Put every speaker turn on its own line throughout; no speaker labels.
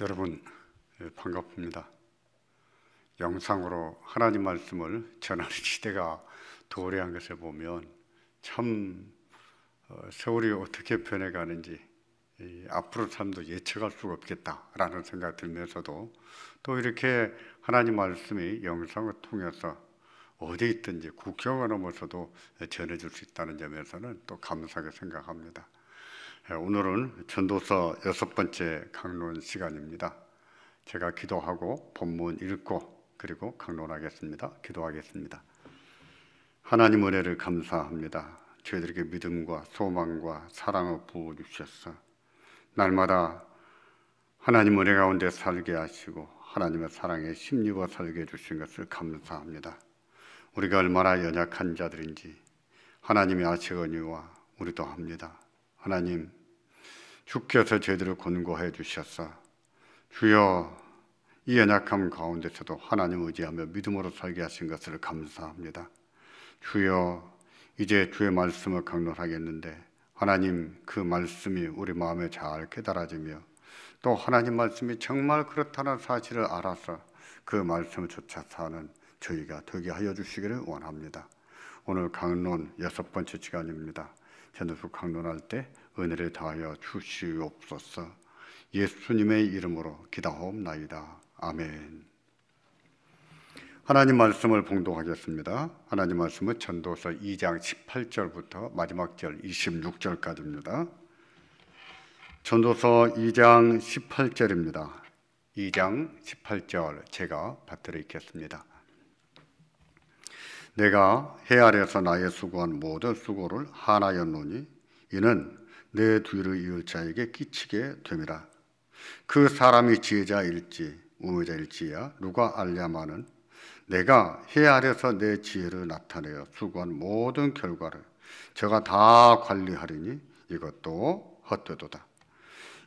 여러분, 반갑습니다. 영상으로 하나님 말씀을 전하는 시대가 도래한 것을 보면 참 세월이 어떻게 변해가는지 앞으로 삶도 예측할 수가 없겠다라는 생각이 들면서도 또 이렇게 하나님 말씀이 영상을 통해서 어디 있든지 국경을 넘어서도 전해줄 수 있다는 점에서는 또 감사하게 생각합니다. 오늘은 전도서 6번째 강론 시간입니다. 제가 기도하고 본문 읽고 그리고 강론하겠습니다. 기도하겠습니다. 하나님 은혜를 감사합니다. 저희들에게 믿음과 소망과 사랑을 부어주셔서 날마다 하나님 은혜 가운데 살게 하시고 하나님의 사랑에 힘입어 살게 해주신 것을 감사합니다. 우리가 얼마나 연약한 자들인지 하나님이 아시거니와 우리도 합니다. 하나님, 주께서 저희들을 권고해 주셔서 주여 이 연약함 가운데서도 하나님 의지하며 믿음으로 살게 하신 것을 감사합니다. 주여 이제 주의 말씀을 강론하겠는데 하나님 그 말씀이 우리 마음에 잘 깨달아지며 또 하나님 말씀이 정말 그렇다는 사실을 알아서 그 말씀을 쫓아 사는 저희가 되게 하여 주시기를 원합니다. 오늘 강론 6번째 시간입니다. 전도서 강론할 때 은혜를 다하여 주시옵소서. 예수님의 이름으로 기도하옵나이다. 아멘. 하나님 말씀을 봉독하겠습니다. 하나님 말씀은 전도서 2장 18절부터 마지막 절 26절까지입니다. 전도서 2장 18절입니다. 2장 18절 제가 받들어 읽겠습니다. 내가 해 아래에서 나의 수고한 모든 수고를 하나였노니 이는 내 뒤를 이을 자에게 끼치게 됨이라. 그 사람이 지혜자일지 우매자일지야 누가 알랴마는 내가 해 아래에서 내 지혜를 나타내어 수고한 모든 결과를 저가 다 관리하리니 이것도 헛되도다.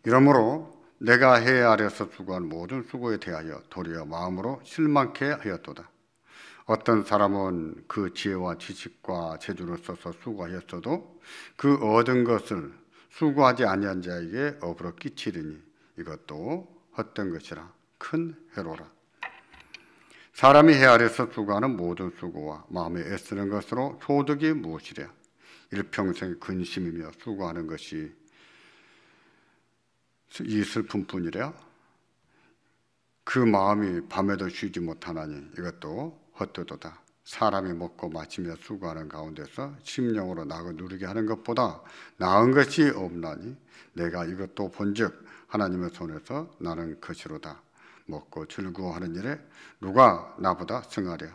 이러므로 내가 해 아래에서 수고한 모든 수고에 대하여 도리어 마음으로 실망케 하였도다. 어떤 사람은 그 지혜와 지식과 재주를 써서 수고하였어도 그 얻은 것을 수고하지 아니한 자에게 업으로 끼치리니 이것도 헛된 것이라. 큰 해로라. 사람이 해 아래서 수고하는 모든 수고와 마음에 애쓰는 것으로 소득이 무엇이랴. 일평생 근심이며 수고하는 것이 이 슬픔뿐이랴. 그 마음이 밤에도 쉬지 못하나니 이것도 헛되도다. 사람이 먹고 마시며 수고하는 가운데서 심령으로 낙을 누리게 하는 것보다 나은 것이 없나니 내가 이것도 본즉 하나님의 손에서 나는 것이로다. 먹고 즐거워하는 일에 누가 나보다 승하랴.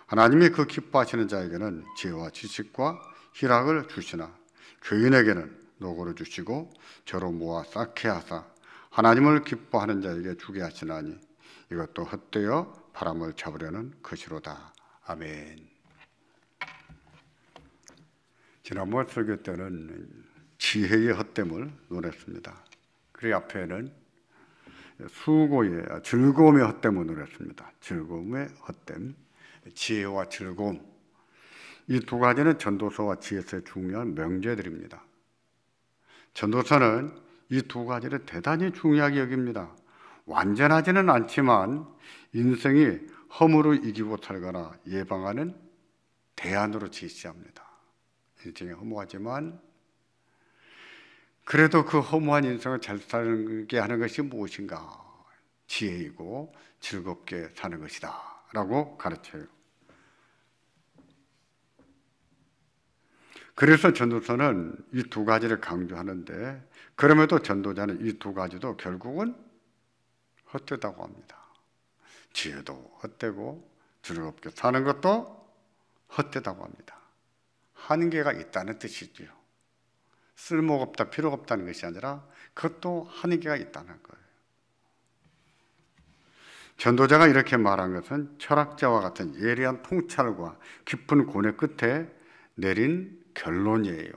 하나님이 그 기뻐하시는 자에게는 지혜와 지식과 희락을 주시나 죄인에게는 노고를 주시고 저로 모아 쌓게 하사 하나님을 기뻐하는 자에게 주게 하시나니 이것도 헛되어 바람을 잡으려는 것이로다. 아멘. 지난번 설교 때는 지혜의 헛됨을 논했습니다. 그리고 앞에는 수고의 즐거움의 헛됨을 논했습니다. 즐거움의 헛됨, 지혜와 즐거움. 이 두 가지는 전도서와 지혜서의 중요한 명제들입니다. 전도서는 이 두 가지를 대단히 중요하게 여깁니다. 완전하지는 않지만 인생이 허물을 이기고 살거나 예방하는 대안으로 제시합니다. 인생이 허무하지만 그래도 그 허무한 인생을 잘 살게 하는 것이 무엇인가? 지혜이고 즐겁게 사는 것이다 라고 가르쳐요. 그래서 전도서는 이 두 가지를 강조하는데 그럼에도 전도자는 이 두 가지도 결국은 헛되다고 합니다. 지혜도 헛되고 즐겁게 사는 것도 헛되다고 합니다. 한계가 있다는 뜻이지요. 쓸모가 없다, 필요가 없다는 것이 아니라 그것도 한계가 있다는 거예요. 전도자가 이렇게 말한 것은 철학자와 같은 예리한 통찰과 깊은 고뇌 끝에 내린 결론이에요.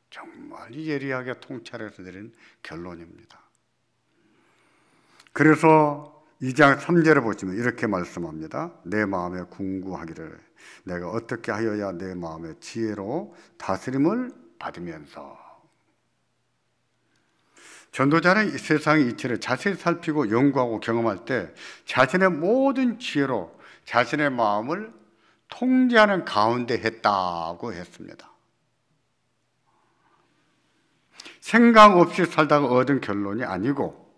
정말 예리하게 통찰해서 내린 결론입니다. 그래서 2장 3절을 보시면 이렇게 말씀합니다. 내 마음에 궁구하기를 내가 어떻게 하여야 내 마음의 지혜로 다스림을 받으면서. 전도자는 이 세상의 이치를 자세히 살피고 연구하고 경험할 때 자신의 모든 지혜로 자신의 마음을 통제하는 가운데 했다고 했습니다. 생각 없이 살다가 얻은 결론이 아니고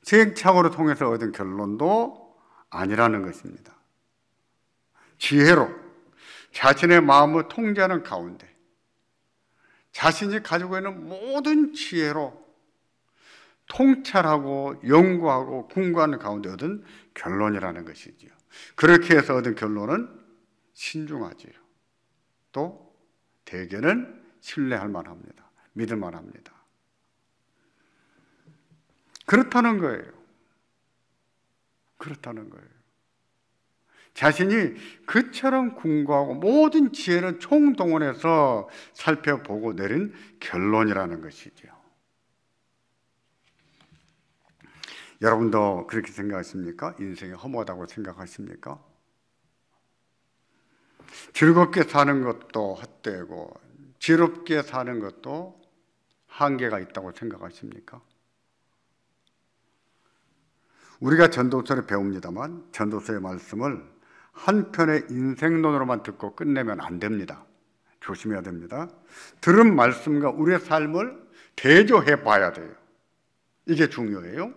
시행착오를 통해서 얻은 결론도 아니라는 것입니다. 지혜로 자신의 마음을 통제하는 가운데 자신이 가지고 있는 모든 지혜로 통찰하고 연구하고 궁구하는 가운데 얻은 결론이라는 것이지요. 그렇게 해서 얻은 결론은 신중하지요. 또 대개는 신뢰할 만합니다. 믿을 만합니다. 그렇다는 거예요. 그렇다는 거예요. 자신이 그처럼 궁구하고 모든 지혜를 총동원해서 살펴보고 내린 결론이라는 것이죠. 여러분도 그렇게 생각하십니까? 인생이 허무하다고 생각하십니까? 즐겁게 사는 것도 헛되고 지롭게 사는 것도 한계가 있다고 생각하십니까? 우리가 전도서를 배웁니다만 전도서의 말씀을 한편의 인생론으로만 듣고 끝내면 안 됩니다. 조심해야 됩니다. 들은 말씀과 우리의 삶을 대조해 봐야 돼요. 이게 중요해요.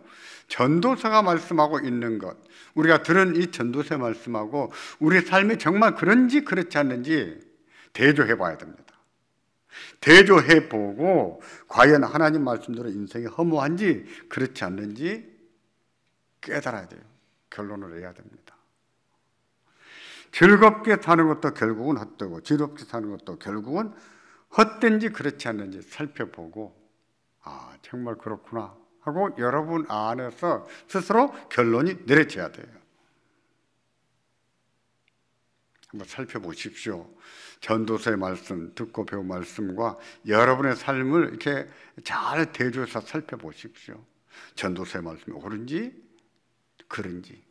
전도서가 말씀하고 있는 것, 우리가 들은 이 전도서의 말씀하고 우리 삶이 정말 그런지 그렇지 않는지 대조해 봐야 됩니다. 대조해 보고 과연 하나님 말씀대로 인생이 허무한지 그렇지 않는지 깨달아야 돼요. 결론을 내야 됩니다. 즐겁게 사는 것도 결국은 헛되고 지롭게 사는 것도 결국은 헛된지 그렇지 않는지 살펴보고 아 정말 그렇구나 하고 여러분 안에서 스스로 결론이 내려져야 돼요. 한번 살펴보십시오. 전도서의 말씀, 듣고 배운 말씀과 여러분의 삶을 이렇게 잘 대조해서 살펴보십시오. 전도서의 말씀이 옳은지 그런지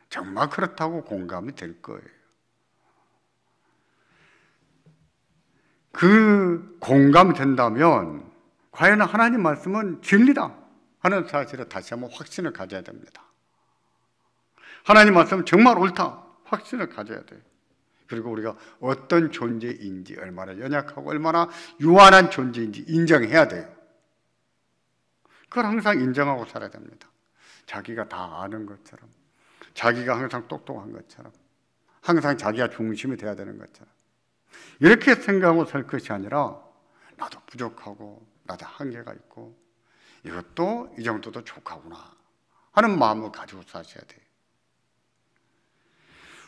정말 그렇다고 공감이 될 거예요. 그 공감이 된다면 과연 하나님 말씀은 진리다 하는 사실을 다시 한번 확신을 가져야 됩니다. 하나님 말씀은 정말 옳다 확신을 가져야 돼요. 그리고 우리가 어떤 존재인지 얼마나 연약하고 얼마나 유한한 존재인지 인정해야 돼요. 그걸 항상 인정하고 살아야 됩니다. 자기가 다 아는 것처럼 자기가 항상 똑똑한 것처럼 항상 자기가 중심이 돼야 되는 것처럼 이렇게 생각하고 살 것이 아니라 나도 부족하고 나도 한계가 있고 이것도 이 정도도 족하구나 하는 마음을 가지고 사셔야 돼요.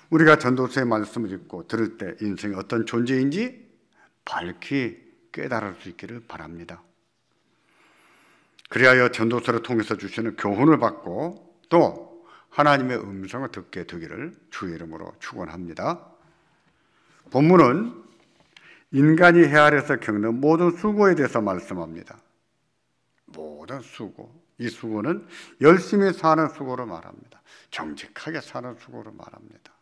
우리가 전도서의 말씀을 읽고 들을 때 인생이 어떤 존재인지 밝히 깨달을 수 있기를 바랍니다. 그리하여 전도서를 통해서 주시는 교훈을 받고 또 하나님의 음성을 듣게 되기를 주의 이름으로 축원합니다. 본문은 인간이 해 아래서 겪는 모든 수고에 대해서 말씀합니다. 모든 수고, 이 수고는 열심히 사는 수고를 말합니다. 정직하게 사는 수고를 말합니다.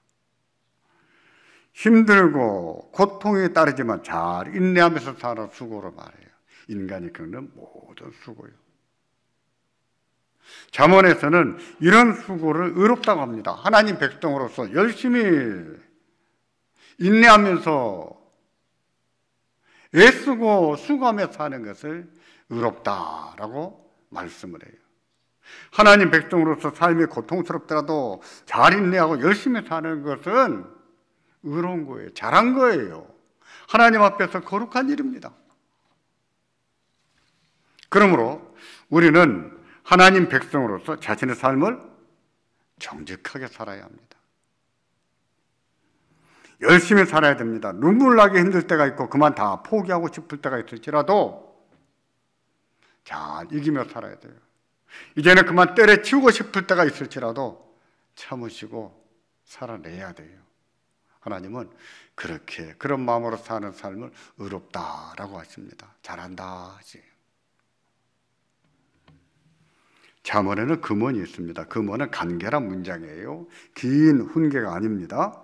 힘들고 고통이 따르지만 잘 인내하면서 사는 수고를 말해요. 인간이 겪는 모든 수고요. 잠언에서는 이런 수고를 의롭다고 합니다. 하나님 백성으로서 열심히 인내하면서 애쓰고 수고하며 사는 것을 의롭다라고 말씀을 해요. 하나님 백성으로서 삶이 고통스럽더라도 잘 인내하고 열심히 사는 것은 의로운 거예요. 잘한 거예요. 하나님 앞에서 거룩한 일입니다. 그러므로 우리는 하나님 백성으로서 자신의 삶을 정직하게 살아야 합니다. 열심히 살아야 됩니다. 눈물 나게 힘들 때가 있고 그만 다 포기하고 싶을 때가 있을지라도 잘 이기며 살아야 돼요. 이제는 그만 때려치우고 싶을 때가 있을지라도 참으시고 살아내야 돼요. 하나님은 그렇게 그런 마음으로 사는 삶을 의롭다라고 하십니다. 잘한다 하지. 잠언에는 금언이 있습니다. 금언은 간결한 문장이에요. 긴 훈계가 아닙니다.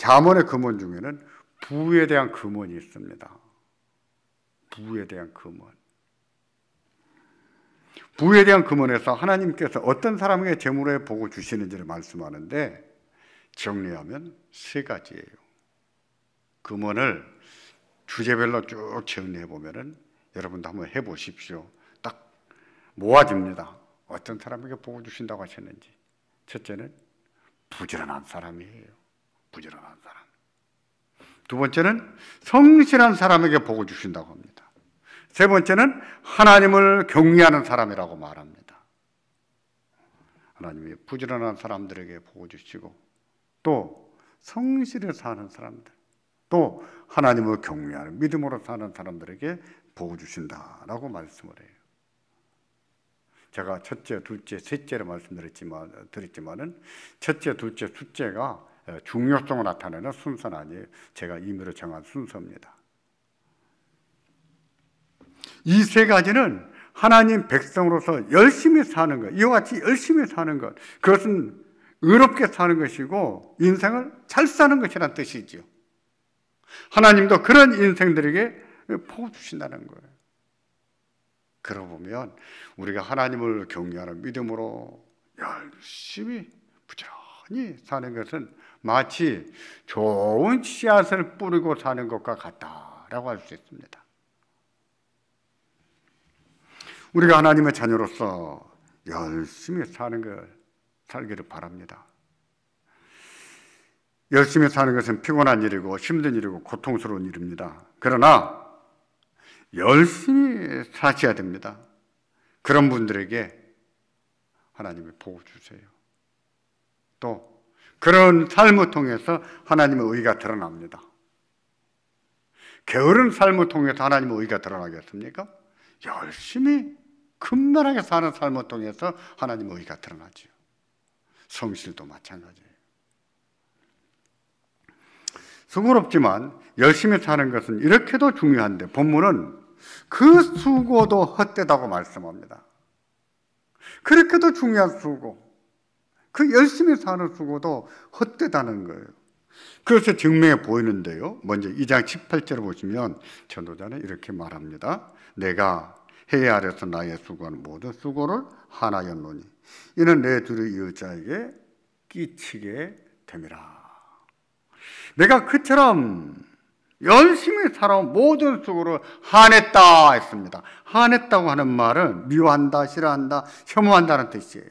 잠언의 금언 중에는 부에 대한 금언이 있습니다. 부에 대한 금언. 부에 대한 금원에서 하나님께서 어떤 사람에게 재물에 복을 주시는지를 말씀하는데 정리하면 세 가지예요. 금원을 주제별로 쭉 정리해 보면은 여러분도 한번 해보십시오. 딱 모아집니다. 어떤 사람에게 복을 주신다고 하셨는지. 첫째는 부지런한 사람이에요. 부지런한 사람. 두 번째는 성실한 사람에게 복을 주신다고 합니다. 세 번째는 하나님을 경외하는 사람이라고 말합니다. 하나님이 부지런한 사람들에게 복을 주시고 또 성실히 사는 사람들, 또 하나님을 경외하는 믿음으로 사는 사람들에게 복을 주신다라고 말씀을 해요. 제가 첫째, 둘째, 셋째로 말씀드렸지만은 첫째, 둘째, 숫째가 중요성을 나타내는 순서는 아니에요. 제가 임의로 정한 순서입니다. 이 세 가지는 하나님 백성으로서 열심히 사는 것, 이와 같이 열심히 사는 것, 그것은 의롭게 사는 것이고 인생을 잘 사는 것이라는 뜻이지요. 하나님도 그런 인생들에게 복을 주신다는 거예요. 그러고 보면 우리가 하나님을 경외하는 믿음으로 열심히 부지런히 사는 것은 마치 좋은 씨앗을 뿌리고 사는 것과 같다라고 할 수 있습니다. 우리가 하나님의 자녀로서 열심히 사는 걸 살기를 바랍니다. 열심히 사는 것은 피곤한 일이고 힘든 일이고 고통스러운 일입니다. 그러나 열심히 사셔야 됩니다. 그런 분들에게 하나님의 복을 주세요. 또 그런 삶을 통해서 하나님의 의가 드러납니다. 게으른 삶을 통해서 하나님의 의가 드러나겠습니까? 열심히 근면하게 사는 삶을 통해서 하나님의 의가 드러나죠. 성실도 마찬가지예요. 수고롭지만 열심히 사는 것은 이렇게도 중요한데 본문은 그 수고도 헛되다고 말씀합니다. 그렇게도 중요한 수고, 그 열심히 사는 수고도 헛되다는 거예요. 그래서 증명해 보이는데요. 먼저 2장 18절을 보시면 전도자는 이렇게 말합니다. 내가 해 아래서 나의 수고하는 모든 수고를 하나였노니 이는 내 둘의 여자에게 끼치게 됨이라. 내가 그처럼 열심히 살아온 모든 수고를 한했다 했습니다. 한했다고 하는 말은 미워한다, 싫어한다, 혐오한다는 뜻이에요.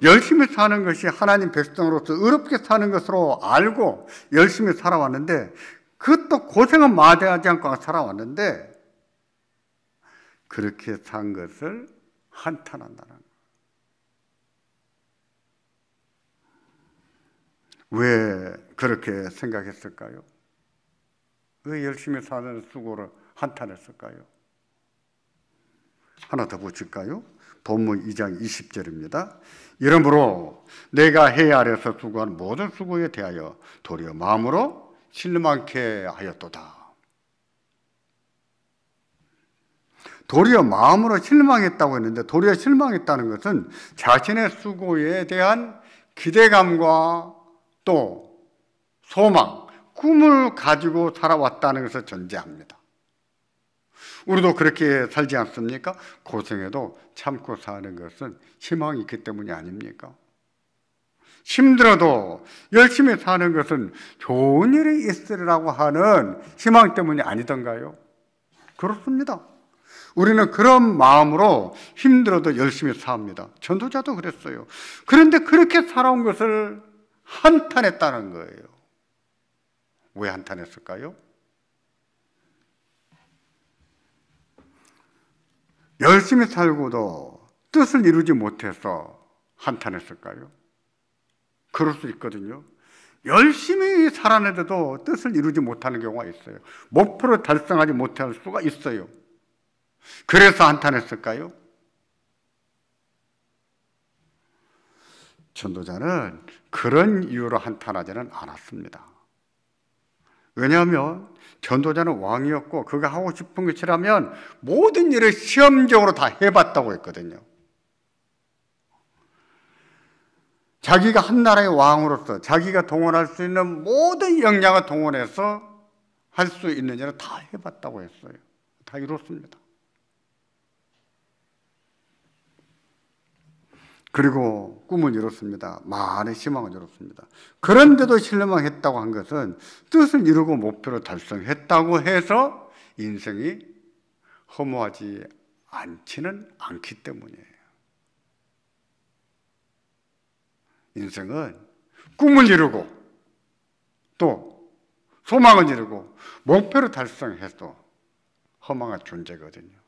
열심히 사는 것이 하나님 백성으로서 의롭게 사는 것으로 알고 열심히 살아왔는데 그것도 고생은 마다하지 않고 살아왔는데 그렇게 산 것을 한탄한다는 거예요. 왜 그렇게 생각했을까요? 왜 열심히 사는 수고를 한탄했을까요? 하나 더 보실까요? 본문 2장 20절입니다. 이러므로 내가 해 아래서 수고한 모든 수고에 대하여 도리어 마음으로 실망케 하였도다. 도리어 마음으로 실망했다고 했는데 도리어 실망했다는 것은 자신의 수고에 대한 기대감과 또 소망, 꿈을 가지고 살아왔다는 것을 전제합니다. 우리도 그렇게 살지 않습니까? 고생해도 참고 사는 것은 희망이 있기 때문이 아닙니까? 힘들어도 열심히 사는 것은 좋은 일이 있으리라고 하는 희망 때문이 아니던가요? 그렇습니다. 우리는 그런 마음으로 힘들어도 열심히 삽니다. 전도자도 그랬어요. 그런데 그렇게 살아온 것을 한탄했다는 거예요. 왜 한탄했을까요? 열심히 살고도 뜻을 이루지 못해서 한탄했을까요? 그럴 수 있거든요. 열심히 살아내도 뜻을 이루지 못하는 경우가 있어요. 목표를 달성하지 못할 수가 있어요. 그래서 한탄했을까요? 전도자는 그런 이유로 한탄하지는 않았습니다. 왜냐하면 전도자는 왕이었고 그가 하고 싶은 것이라면 모든 일을 시험적으로 다 해봤다고 했거든요. 자기가 한 나라의 왕으로서 자기가 동원할 수 있는 모든 역량을 동원해서 할 수 있는 일을 다 해봤다고 했어요. 다 이뤘습니다. 그리고 꿈을 이뤘습니다. 많은 희망을 이뤘습니다. 그런데도 실망했다고 한 것은 뜻을 이루고 목표를 달성했다고 해서 인생이 허무하지 않지는 않기 때문이에요. 인생은 꿈을 이루고 또 소망을 이루고 목표를 달성해도 허망한 존재거든요.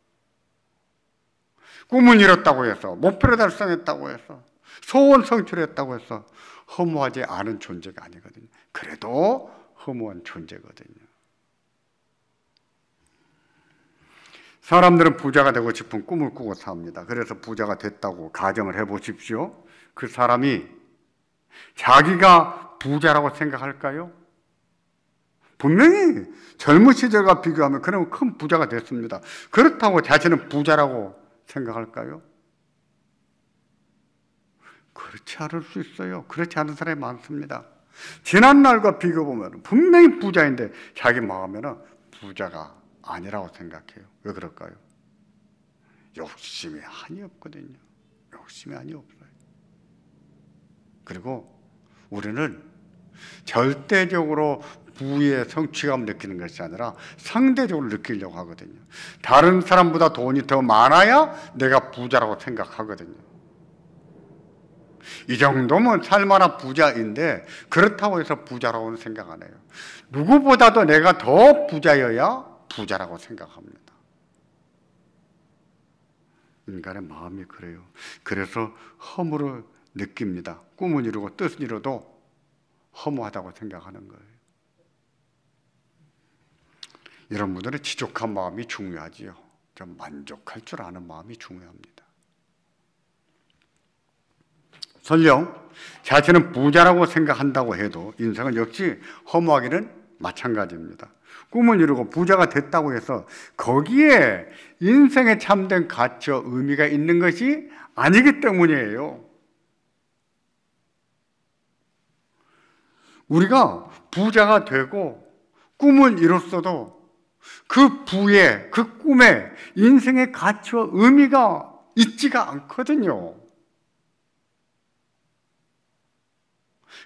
꿈을 이뤘다고 해서, 목표를 달성했다고 해서, 소원 성취했다고 해서 허무하지 않은 존재가 아니거든요. 그래도 허무한 존재거든요. 사람들은 부자가 되고 싶은 꿈을 꾸고 삽니다. 그래서 부자가 됐다고 가정을 해보십시오. 그 사람이 자기가 부자라고 생각할까요? 분명히 젊은 시절과 비교하면 그러면 큰 부자가 됐습니다. 그렇다고 자신은 부자라고 생각할까요? 그렇지 않을 수 있어요. 그렇지 않은 사람이 많습니다. 지난날과 비교해보면 분명히 부자인데 자기 마음에는 부자가 아니라고 생각해요. 왜 그럴까요? 욕심이 한이 없거든요. 욕심이 한이 없어요. 그리고 우리는 절대적으로 부의 성취감을 느끼는 것이 아니라 상대적으로 느끼려고 하거든요. 다른 사람보다 돈이 더 많아야 내가 부자라고 생각하거든요. 이 정도면 살만한 부자인데 그렇다고 해서 부자라고는 생각 안 해요. 누구보다도 내가 더 부자여야 부자라고 생각합니다. 인간의 마음이 그래요. 그래서 허무를 느낍니다. 꿈을 이루고 뜻을 이뤄도 허무하다고 생각하는 거예요. 이런 분들은 지족한 마음이 중요하지요. 좀 만족할 줄 아는 마음이 중요합니다. 설령 자신은 부자라고 생각한다고 해도 인생은 역시 허무하기는 마찬가지입니다. 꿈을 이루고 부자가 됐다고 해서 거기에 인생의 참된 가치와 의미가 있는 것이 아니기 때문이에요. 우리가 부자가 되고 꿈을 이뤘어도 그 부에, 그 꿈에 인생의 가치와 의미가 있지가 않거든요.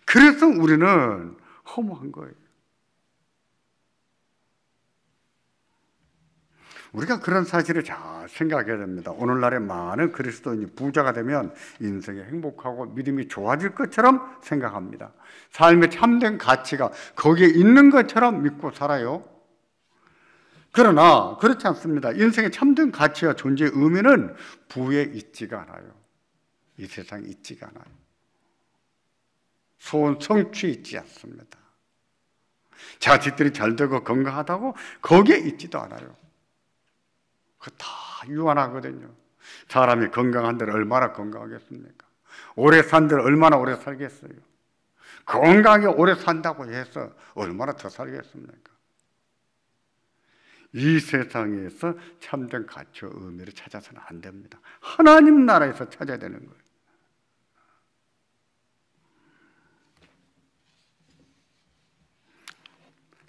그래서 우리는 허무한 거예요. 우리가 그런 사실을 잘 생각해야 됩니다. 오늘날의 많은 그리스도인이 부자가 되면 인생이 행복하고 믿음이 좋아질 것처럼 생각합니다. 삶의 참된 가치가 거기에 있는 것처럼 믿고 살아요. 그러나 그렇지 않습니다. 인생의 참된 가치와 존재의 의미는 부에 있지가 않아요. 이 세상에 있지가 않아요. 소원 성취에 있지 않습니다. 자식들이 잘 되고 건강하다고 거기에 있지도 않아요. 그거 다 유한하거든요. 사람이 건강한 데를 얼마나 건강하겠습니까? 오래 산 데를 얼마나 오래 살겠어요? 건강하게 오래 산다고 해서 얼마나 더 살겠습니까? 이 세상에서 참된 가치와 의미를 찾아서는 안 됩니다. 하나님 나라에서 찾아야 되는 거예요.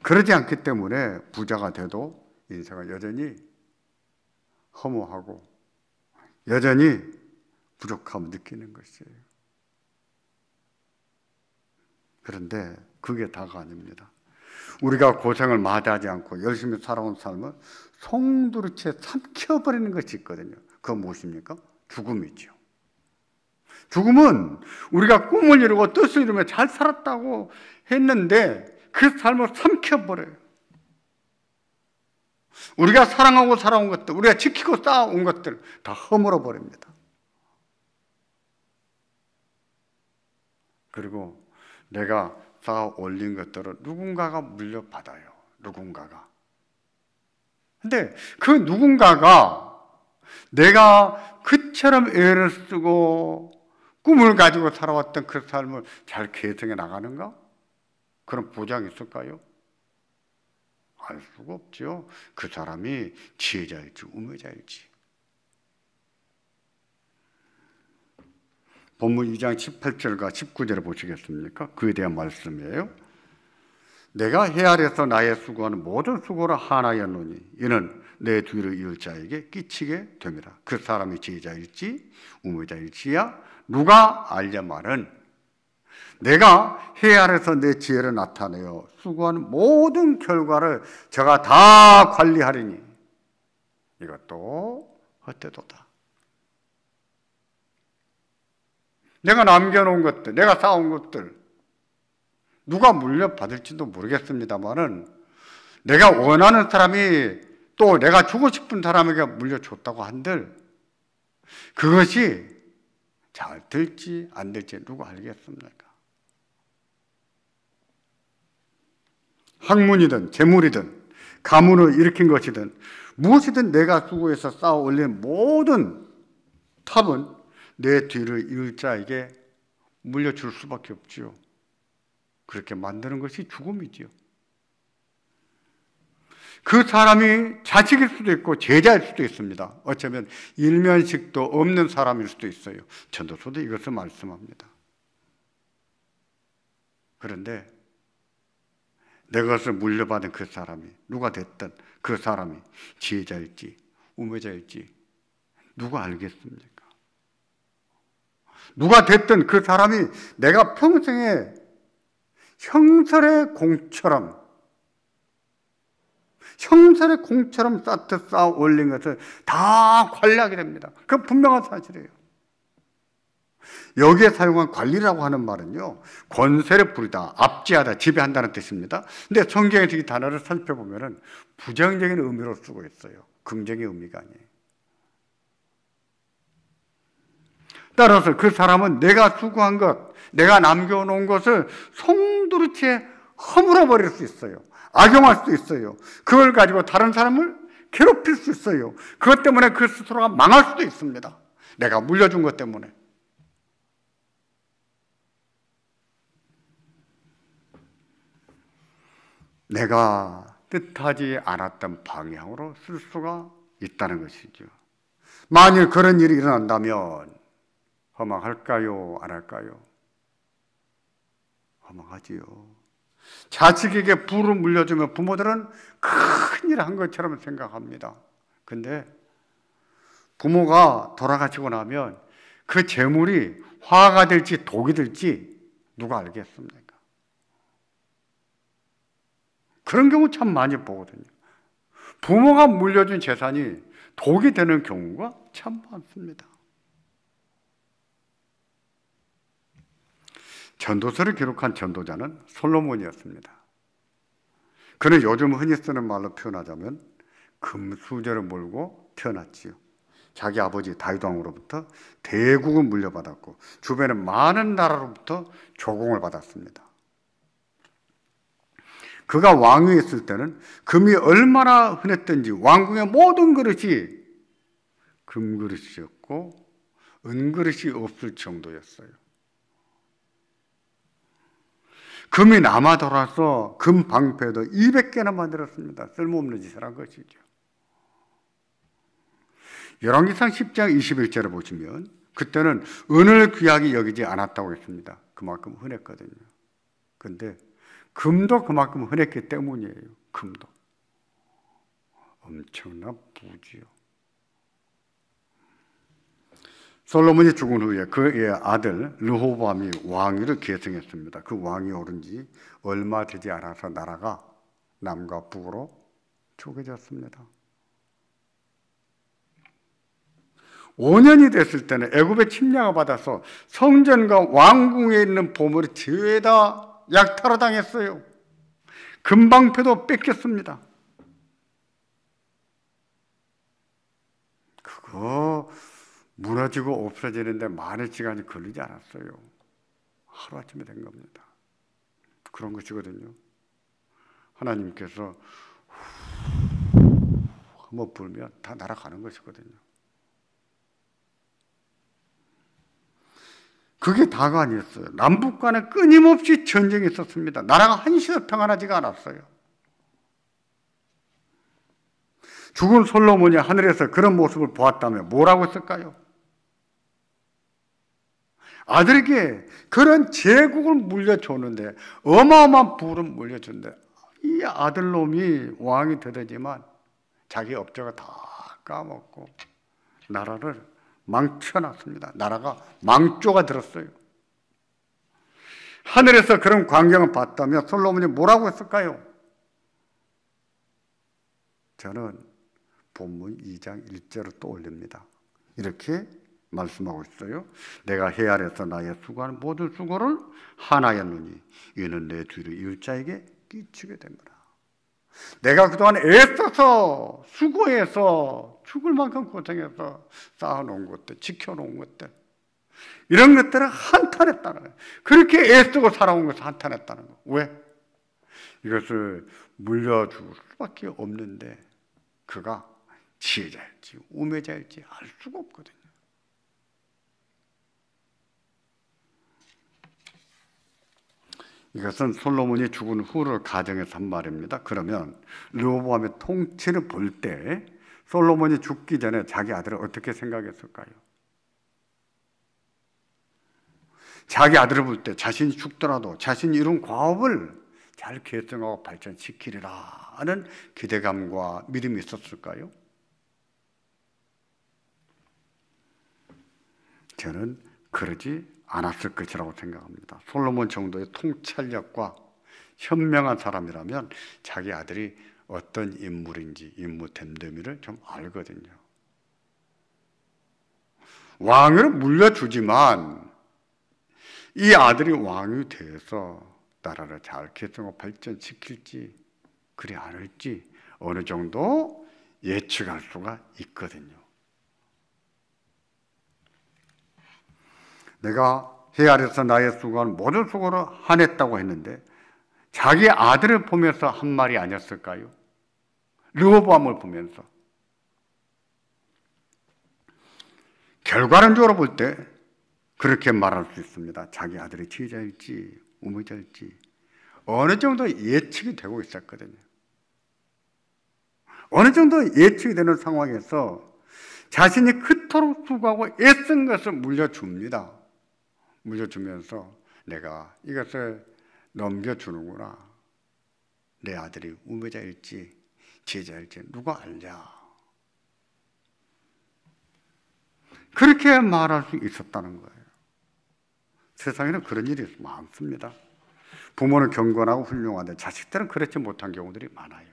그러지 않기 때문에 부자가 돼도 인생은 여전히 허무하고 여전히 부족함을 느끼는 것이에요. 그런데 그게 다가 아닙니다. 우리가 고생을 마다하지 않고 열심히 살아온 삶을 송두리째 삼켜버리는 것이 있거든요. 그건 무엇입니까? 죽음이죠. 죽음은 우리가 꿈을 이루고 뜻을 이루며 잘 살았다고 했는데 그 삶을 삼켜버려요. 우리가 사랑하고 살아온 것들, 우리가 지키고 쌓아온 것들 다 허물어 버립니다. 그리고 내가 쌓아 올린 것들을 누군가가 물려받아요. 누군가가. 근데 그 누군가가 내가 그처럼 애를 쓰고 꿈을 가지고 살아왔던 그 삶을 잘 계승해 나가는가? 그런 보장이 있을까요? 알 수가 없죠. 그 사람이 지혜자일지 우매자일지. 본문 2장 18절과 19절을 보시겠습니까? 그에 대한 말씀이에요. 내가 해 아래서 나의 수고하는 모든 수고를 하나였노니 이는 내 뒤를 이을 자에게 끼치게 됩니다. 그 사람이 지혜자일지 우매자일지야 누가 알려마는 내가 해 아래서 내 지혜를 나타내어 수고하는 모든 결과를 제가 다 관리하리니 이것도 헛되도다. 내가 남겨놓은 것들, 내가 쌓은 것들 누가 물려받을지도 모르겠습니다만은 내가 원하는 사람이 또 내가 주고 싶은 사람에게 물려줬다고 한들 그것이 잘 될지 안 될지 누가 알겠습니까? 학문이든 재물이든 가문을 일으킨 것이든 무엇이든 내가 수고해서 쌓아 올린 모든 탑은 내 뒤를 이을 자에게 물려줄 수밖에 없지요. 그렇게 만드는 것이 죽음이지요. 그 사람이 자식일 수도 있고 제자일 수도 있습니다. 어쩌면 일면식도 없는 사람일 수도 있어요. 전도서도 이것을 말씀합니다. 그런데 내 것을 물려받은 그 사람이 누가 됐든 그 사람이 지혜자일지 우매자일지 누가 알겠습니까? 누가 됐든 그 사람이 내가 평생에 형설의 공처럼 쌓듯 쌓아 올린 것을 다 관리하게 됩니다. 그건 분명한 사실이에요. 여기에 사용한 관리라고 하는 말은요, 권세를 부리다, 압제하다, 지배한다는 뜻입니다. 근데 성경에서 이 단어를 살펴보면 부정적인 의미로 쓰고 있어요. 긍정의 의미가 아니에요. 따라서 그 사람은 내가 수고한 것, 내가 남겨놓은 것을 송두리째 허물어 버릴 수 있어요. 악용할 수도 있어요. 그걸 가지고 다른 사람을 괴롭힐 수 있어요. 그것 때문에 그 스스로가 망할 수도 있습니다. 내가 물려준 것 때문에. 내가 뜻하지 않았던 방향으로 쓸 수가 있다는 것이죠. 만일 그런 일이 일어난다면 허망할까요? 안 할까요? 허망하지요. 자식에게 부를 물려주면 부모들은 큰일 한 것처럼 생각합니다. 근데 부모가 돌아가시고 나면 그 재물이 화가 될지 독이 될지 누가 알겠습니까? 그런 경우 참 많이 보거든요. 부모가 물려준 재산이 독이 되는 경우가 참 많습니다. 전도서를 기록한 전도자는 솔로몬이었습니다. 그는 요즘 흔히 쓰는 말로 표현하자면 금수저를 몰고 태어났지요. 자기 아버지 다윗 왕으로부터 대국을 물려받았고 주변의 많은 나라로부터 조공을 받았습니다. 그가 왕위에 있을 때는 금이 얼마나 흔했던지 왕궁의 모든 그릇이 금그릇이었고 은그릇이 없을 정도였어요. 금이 남아 돌아서 금 방패도 200개나 만들었습니다. 쓸모없는 짓을 한 것이죠. 열왕기상 10장 21절을 보시면 그때는 은을 귀하게 여기지 않았다고 했습니다. 그만큼 흔했거든요. 그런데 금도 그만큼 흔했기 때문이에요. 금도. 엄청난 부지요. 솔로몬이 죽은 후에 그의 아들 르호보암이 왕위를 계승했습니다. 그 왕이 오른 지 얼마 되지 않아서 나라가 남과 북으로 쪼개졌습니다. 5년이 됐을 때는 애굽의 침략을 받아서 성전과 왕궁에 있는 보물이 죄다 약탈을 당했어요. 금방패도 뺏겼습니다. 그거 무너지고 없어지는데 많은 시간이 걸리지 않았어요. 하루아침에 된 겁니다. 그런 것이거든요. 하나님께서 한번 불면 다 날아가는 것이거든요. 그게 다가 아니었어요. 남북 간에 끊임없이 전쟁이 있었습니다. 나라가 한시도 평안하지가 않았어요. 죽은 솔로몬이 하늘에서 그런 모습을 보았다면 뭐라고 했을까요? 아들에게 그런 제국을 물려줬는데, 어마어마한 부를 물려줬는데 이 아들놈이 왕이 되더니만 자기 업적을 다 까먹고 나라를 망쳐놨습니다. 나라가 망조가 들었어요. 하늘에서 그런 광경을 봤다면 솔로몬이 뭐라고 했을까요? 저는 본문 2장 1절을 떠올립니다. 이렇게 말씀하고 있어요. 내가 해 아래서 나의 수고하는 모든 수고를 하나의 눈이 이는 내 뒤를 이을 자에게 끼치게 됩니다. 내가 그동안 애써서 수고해서 죽을 만큼 고생해서 쌓아놓은 것들, 지켜놓은 것들, 이런 것들을 한탄했다는 거예요. 그렇게 애쓰고 살아온 것을 한탄했다는 거예요. 왜? 이것을 물려줄 수밖에 없는데 그가 지혜자일지 우매자일지 알 수가 없거든요. 이것은 솔로몬이 죽은 후를 가정해서 한 말입니다. 그러면 르호보암의 통치를 볼 때 솔로몬이 죽기 전에 자기 아들을 어떻게 생각했을까요? 자기 아들을 볼 때 자신이 죽더라도 자신이 이룬 과업을 잘 계승하고 발전시키리라 하는 기대감과 믿음이 있었을까요? 저는 그러지 않았을 것이라고 생각합니다. 솔로몬 정도의 통찰력과 현명한 사람이라면 자기 아들이 어떤 인물인지 인물 됨됨이를 좀 알거든요. 왕을 물려주지만 이 아들이 왕이 돼서 나라를 잘 계승하고 발전시킬지 그리 않을지 어느 정도 예측할 수가 있거든요. 내가 해 아래서 나의 수고한 모든 수고를 하냈다고 했는데 자기 아들을 보면서 한 말이 아니었을까요? 르호보암을 보면서. 결과론적으로 볼 때 그렇게 말할 수 있습니다. 자기 아들이 지혜자일지 우매자일지 어느 정도 예측이 되고 있었거든요. 어느 정도 예측이 되는 상황에서 자신이 그토록 수고하고 애쓴 것을 물려줍니다. 물려주면서 내가 이것을 넘겨주는구나. 내 아들이 우매자일지 지혜자일지 누가 알냐. 그렇게 말할 수 있었다는 거예요. 세상에는 그런 일이 많습니다. 부모는 경건하고 훌륭한데 자식들은 그렇지 못한 경우들이 많아요.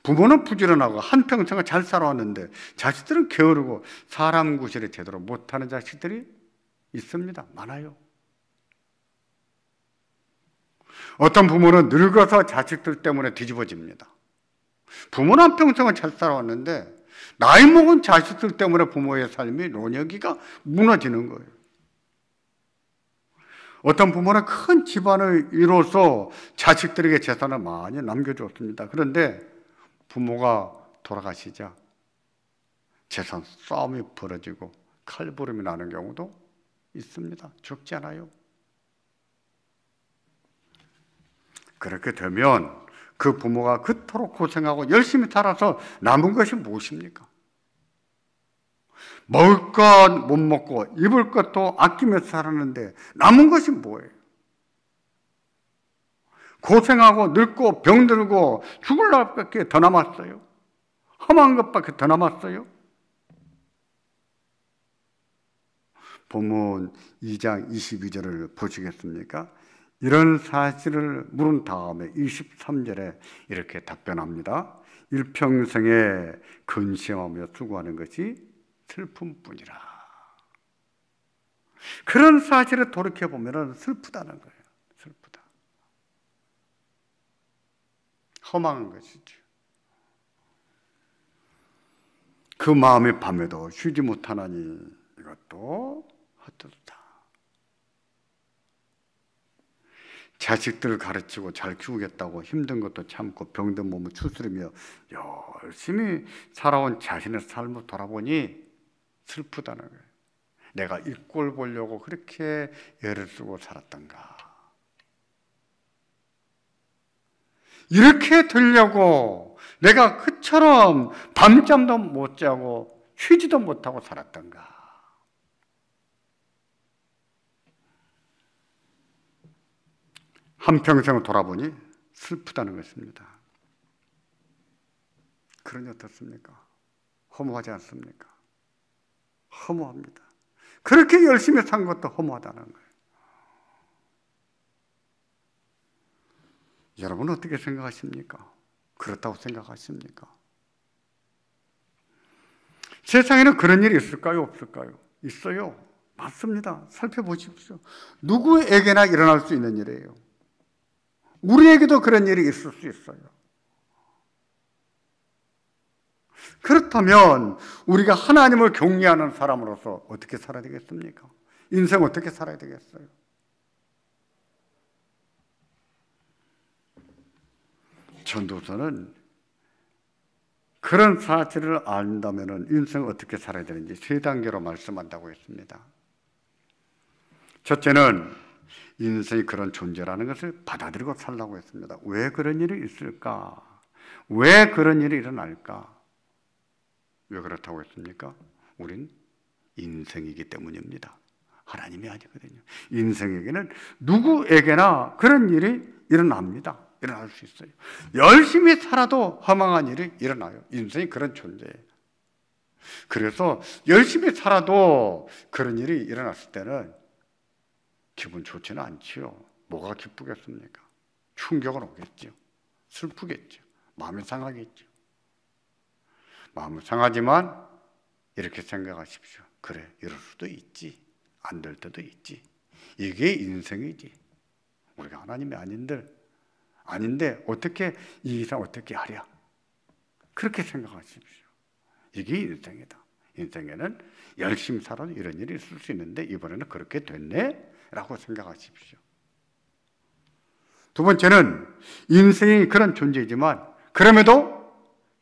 부모는 부지런하고 한평생을 잘 살아왔는데 자식들은 게으르고 사람 구실을 제대로 못하는 자식들이 있습니다. 많아요. 어떤 부모는 늙어서 자식들 때문에 뒤집어집니다. 부모는 한평생을 잘 살아왔는데 나이 먹은 자식들 때문에 부모의 삶이 논여기가 무너지는 거예요. 어떤 부모는 큰 집안을 이뤄서 자식들에게 재산을 많이 남겨주었습니다. 그런데 부모가 돌아가시자 재산 싸움이 벌어지고 칼부림이 나는 경우도 있습니다. 적지 않아요. 그렇게 되면 그 부모가 그토록 고생하고 열심히 살아서 남은 것이 무엇입니까? 먹을 것 못 먹고 입을 것도 아끼면서 살았는데 남은 것이 뭐예요? 고생하고 늙고 병들고 죽을 날밖에 더 남았어요? 험한 것밖에 더 남았어요? 본문 2장 22절을 보시겠습니까? 이런 사실을 물은 다음에 23절에 이렇게 답변합니다. 일평생에 근심하며 수고하는 것이 슬픔뿐이라. 그런 사실을 돌이켜보면 슬프다는 거예요. 슬프다. 허망한 것이죠. 그 마음의 밤에도 쉬지 못하나니 이것도 헛되다. 자식들을 가르치고 잘 키우겠다고 힘든 것도 참고 병든 몸을 추스리며 열심히 살아온 자신의 삶을 돌아보니 슬프다는 거예요. 내가 이 꼴 보려고 그렇게 애를 쓰고 살았던가. 이렇게 되려고 내가 그처럼 밤잠도 못 자고 쉬지도 못하고 살았던가. 한평생을 돌아보니 슬프다는 것입니다. 그러니 어떻습니까? 허무하지 않습니까? 허무합니다. 그렇게 열심히 산 것도 허무하다는 거예요. 여러분은 어떻게 생각하십니까? 그렇다고 생각하십니까? 세상에는 그런 일이 있을까요? 없을까요? 있어요. 맞습니다. 살펴보십시오. 누구에게나 일어날 수 있는 일이에요. 우리에게도 그런 일이 있을 수 있어요. 그렇다면 우리가 하나님을 경외하는 사람으로서 어떻게 살아야 되겠습니까? 인생 어떻게 살아야 되겠어요? 전도서는 그런 사실을 안다면 인생 어떻게 살아야 되는지 세 단계로 말씀한다고 했습니다. 첫째는 인생이 그런 존재라는 것을 받아들이고 살라고 했습니다. 왜 그런 일이 있을까? 왜 그런 일이 일어날까? 왜 그렇다고 했습니까? 우린 인생이기 때문입니다. 하나님이 아니거든요. 인생에게는 누구에게나 그런 일이 일어납니다. 일어날 수 있어요. 열심히 살아도 허망한 일이 일어나요. 인생이 그런 존재예요. 그래서 열심히 살아도 그런 일이 일어났을 때는 기분 좋지는 않지요. 뭐가 기쁘겠습니까? 충격은 오겠죠. 슬프겠죠. 마음이 상하겠죠. 마음은 상하지만 이렇게 생각하십시오. 그래, 이럴 수도 있지. 안 될 때도 있지. 이게 인생이지. 우리가 하나님이 아닌데 어떻게 이 이상 어떻게 하랴? 그렇게 생각하십시오. 이게 인생이다. 인생에는 열심히 살아도 이런 일이 있을 수 있는데 이번에는 그렇게 됐네? 라고 생각하십시오. 두 번째는 인생이 그런 존재이지만 그럼에도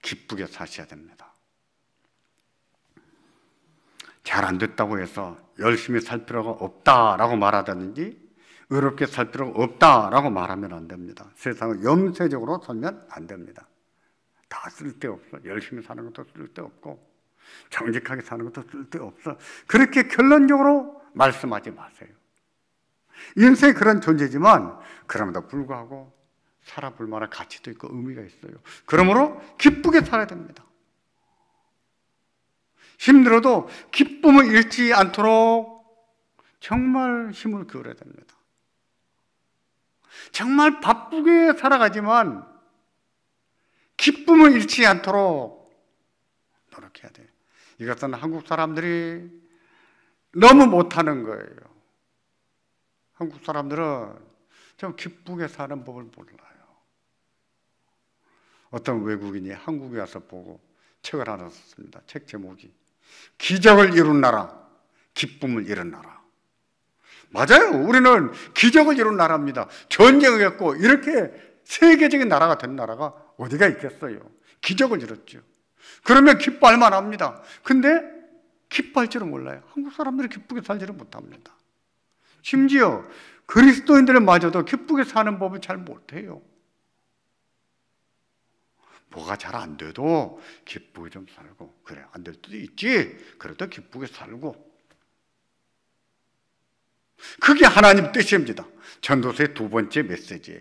기쁘게 사셔야 됩니다. 잘 안 됐다고 해서 열심히 살 필요가 없다라고 말하다든지 의롭게 살 필요가 없다라고 말하면 안 됩니다. 세상을 염세적으로 살면 안 됩니다. 다 쓸데없어. 열심히 사는 것도 쓸데없고 정직하게 사는 것도 쓸데없어. 그렇게 결론적으로 말씀하지 마세요. 인생이 그런 존재지만 그럼에도 불구하고 살아볼 만한 가치도 있고 의미가 있어요. 그러므로 기쁘게 살아야 됩니다. 힘들어도 기쁨을 잃지 않도록 정말 힘을 기울여야 됩니다. 정말 바쁘게 살아가지만 기쁨을 잃지 않도록 노력해야 돼요. 이것은 한국 사람들이 너무 못하는 거예요. 한국 사람들은 좀 기쁘게 사는 법을 몰라요. 어떤 외국인이 한국에 와서 보고 책을 하나 썼습니다. 책 제목이 기적을 이룬 나라, 기쁨을 잃은 나라. 맞아요. 우리는 기적을 이룬 나라입니다. 전쟁을 했고 이렇게 세계적인 나라가 된 나라가 어디가 있겠어요. 기적을 이뤘죠. 그러면 기뻐할 만합니다. 근데 기뻐할 줄은 몰라요. 한국 사람들이 기쁘게 살지를 못합니다. 심지어 그리스도인들마저도 기쁘게 사는 법을 잘 못해요. 뭐가 잘 안 돼도 기쁘게 좀 살고, 그래 안 될 수도 있지, 그래도 기쁘게 살고, 그게 하나님 뜻입니다. 전도서의 두 번째 메시지예요.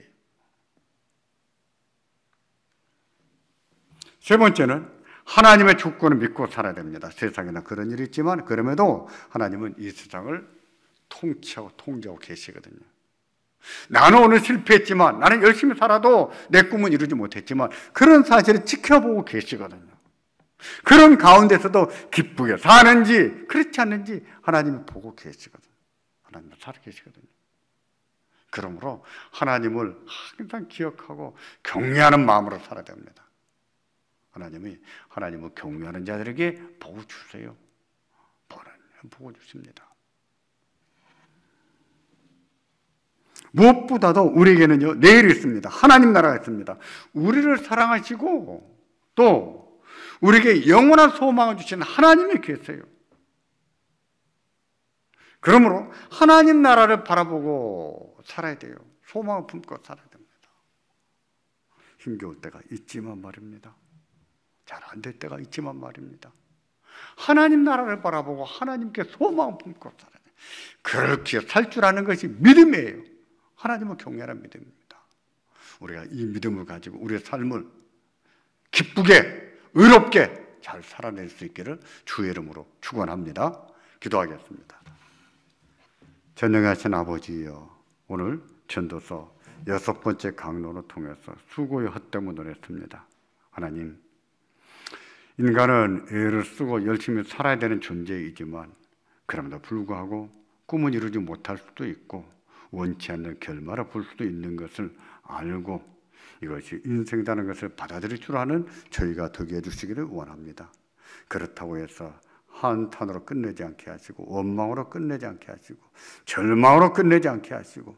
세 번째는 하나님의 주권을 믿고 살아야 됩니다. 세상에는 그런 일이 있지만 그럼에도 하나님은 이 세상을 통치하고 통제하고 계시거든요. 나는 오늘 실패했지만, 나는 열심히 살아도 내 꿈은 이루지 못했지만 그런 사실을 지켜보고 계시거든요. 그런 가운데서도 기쁘게 사는지 그렇지 않는지 하나님이 보고 계시거든요. 하나님은 살아 계시거든요. 그러므로 하나님을 항상 기억하고 경외하는 마음으로 살아야 됩니다. 하나님이 하나님을 경외하는 자들에게 복을 주세요. 복을 주십니다. 무엇보다도 우리에게는요, 내일이 있습니다. 하나님 나라가 있습니다. 우리를 사랑하시고 또 우리에게 영원한 소망을 주신 하나님이 계세요. 그러므로 하나님 나라를 바라보고 살아야 돼요. 소망을 품고 살아야 됩니다. 힘겨울 때가 있지만 말입니다. 잘 안 될 때가 있지만 말입니다. 하나님 나라를 바라보고 하나님께 소망을 품고 살아야 돼요. 그렇게 살 줄 아는 것이 믿음이에요. 하나님을 경외하는 믿음입니다. 우리가 이 믿음을 가지고 우리의 삶을 기쁘게 의롭게 잘 살아낼 수 있기를 주의 이름으로 축원합니다. 기도하겠습니다. 전능하신 아버지여, 오늘 전도서 6번째 강론을 통해서 수고의 헛됨을 했습니다. 하나님, 인간은 애를 쓰고 열심히 살아야 되는 존재이지만 그럼에도 불구하고 꿈은 이루지 못할 수도 있고 원치 않는 결말을 볼 수도 있는 것을 알고 이것이 인생이라는 것을 받아들일 줄 아는 저희가 되게 해주시기를 원합니다. 그렇다고 해서 한탄으로 끝내지 않게 하시고 원망으로 끝내지 않게 하시고 절망으로 끝내지 않게 하시고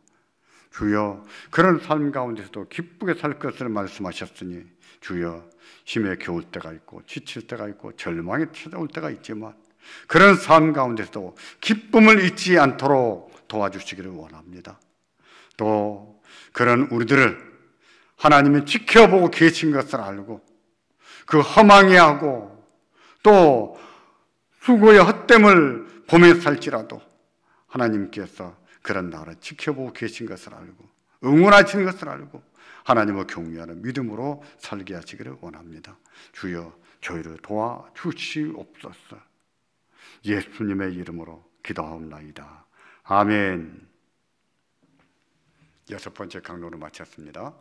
주여, 그런 삶 가운데서도 기쁘게 살 것을 말씀하셨으니 주여, 힘에 겨울 때가 있고 지칠 때가 있고 절망이 찾아올 때가 있지만 그런 삶 가운데서도 기쁨을 잊지 않도록 도와주시기를 원합니다. 또 그런 우리들을 하나님이 지켜보고 계신 것을 알고 그 허망해하고 또 수고의 헛됨을 보며 살지라도 하나님께서 그런 나를 지켜보고 계신 것을 알고 응원하시는 것을 알고 하나님을 경외하는 믿음으로 살게 하시기를 원합니다. 주여, 저희를 도와주시옵소서. 예수님의 이름으로 기도하옵나이다. 아멘. 6번째 강론을 마쳤습니다.